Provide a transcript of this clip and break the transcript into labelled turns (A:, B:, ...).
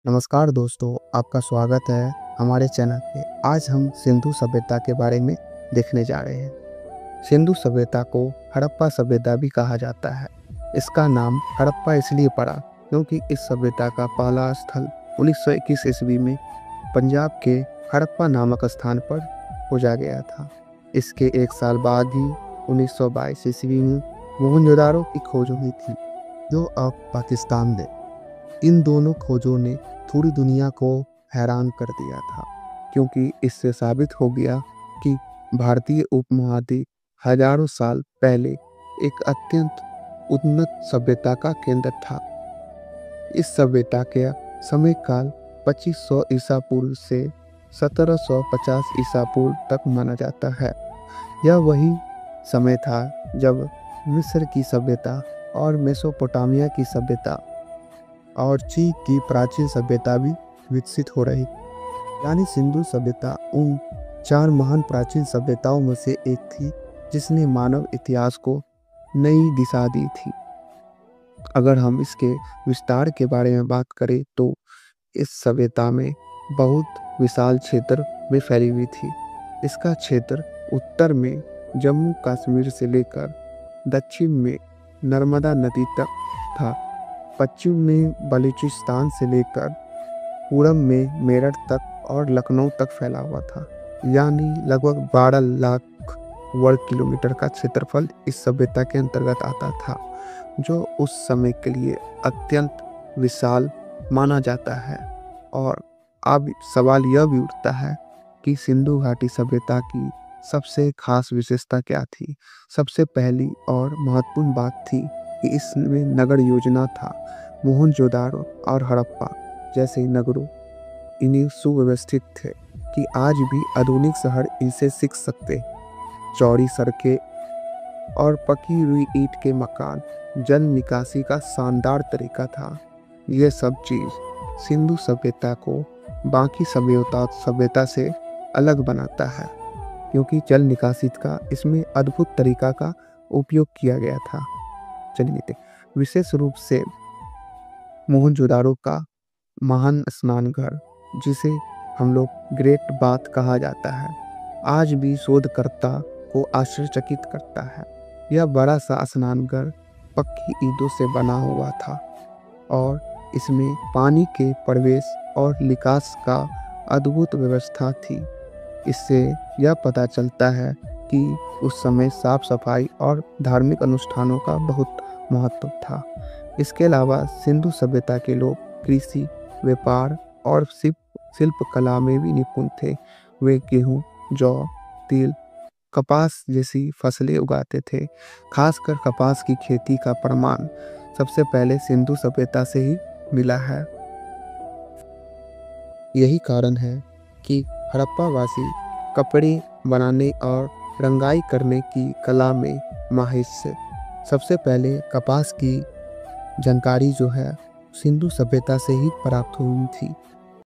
A: नमस्कार दोस्तों, आपका स्वागत है हमारे चैनल पे। आज हम सिंधु सभ्यता के बारे में देखने जा रहे हैं। सिंधु सभ्यता को हड़प्पा सभ्यता भी कहा जाता है। इसका नाम हड़प्पा इसलिए पड़ा क्योंकि इस सभ्यता का पहला स्थल 1921 ईस्वी में पंजाब के हड़प्पा नामक स्थान पर खोजा गया था। इसके एक साल बाद ही 1922 ईस्वी में मोहनजोदाड़ो की खोज हुई थी, जो अब पाकिस्तान में। इन दोनों खोजों ने पूरी दुनिया को हैरान कर दिया था, क्योंकि इससे साबित हो गया कि भारतीय उपमहाद्वीप हजारों साल पहले एक अत्यंत उन्नत सभ्यता का केंद्र था। इस सभ्यता का समय काल 2500 ईसा पूर्व से 1750 ईसा पूर्व तक माना जाता है। यह वही समय था जब मिस्र की सभ्यता और मेसोपोटामिया की सभ्यता और चीन की प्राचीन सभ्यता भी विकसित हो रही, यानी सिंधु सभ्यता उन चार महान प्राचीन सभ्यताओं में से एक थी जिसने मानव इतिहास को नई दिशा दी थी। अगर हम इसके विस्तार के बारे में बात करें तो इस सभ्यता में बहुत विशाल क्षेत्र में फैली हुई थी। इसका क्षेत्र उत्तर में जम्मू कश्मीर से लेकर दक्षिण में नर्मदा नदी तक था, पश्चिम में बलूचिस्तान से लेकर पूरब में मेरठ तक और लखनऊ तक फैला हुआ था। यानी लगभग 12 लाख वर्ग किलोमीटर का क्षेत्रफल इस सभ्यता के अंतर्गत आता था, जो उस समय के लिए अत्यंत विशाल माना जाता है। और अब सवाल यह भी उठता है कि सिंधु घाटी सभ्यता की सबसे खास विशेषता क्या थी। सबसे पहली और महत्वपूर्ण बात थी कि इसमें नगर योजना था। मोहनजोदाड़ो और हड़प्पा जैसे नगरों इन्हें सुव्यवस्थित थे कि आज भी आधुनिक शहर इनसे सीख सकते। चौड़ी सड़कें और पकी हुई ईंट के मकान, जल निकासी का शानदार तरीका था। ये सब चीज़ सिंधु सभ्यता को बाकी सभ्यता से अलग बनाता है, क्योंकि जल निकासी का इसमें अद्भुत तरीका का उपयोग किया गया था। चलिए, विशेष रूप से मोहनजोदाड़ो का महान स्नान घर, जिसे हम लोग ग्रेट बाथ कहा जाता है, आज भी शोधकर्ता को आश्चर्यचकित करता है। यह बड़ा सा स्नान घर पक्की ईंटों से बना हुआ था और इसमें पानी के प्रवेश और निकास का अद्भुत व्यवस्था थी। इससे यह पता चलता है कि उस समय साफ सफाई और धार्मिक अनुष्ठानों का बहुत महत्व था। इसके अलावा सिंधु सभ्यता के लोग कृषि, व्यापार और शिल्प कला में भी निपुण थे। वे गेहूं, जौ, तिल, कपास जैसी फसलें उगाते थे। खासकर कपास की खेती का प्रमाण सबसे पहले सिंधु सभ्यता से ही मिला है। यही कारण है कि हड़प्पावासी कपड़े बनाने और रंगाई करने की कला में माहिर थे। सबसे पहले कपास की जानकारी जो है सिंधु सभ्यता से ही प्राप्त हुई थी।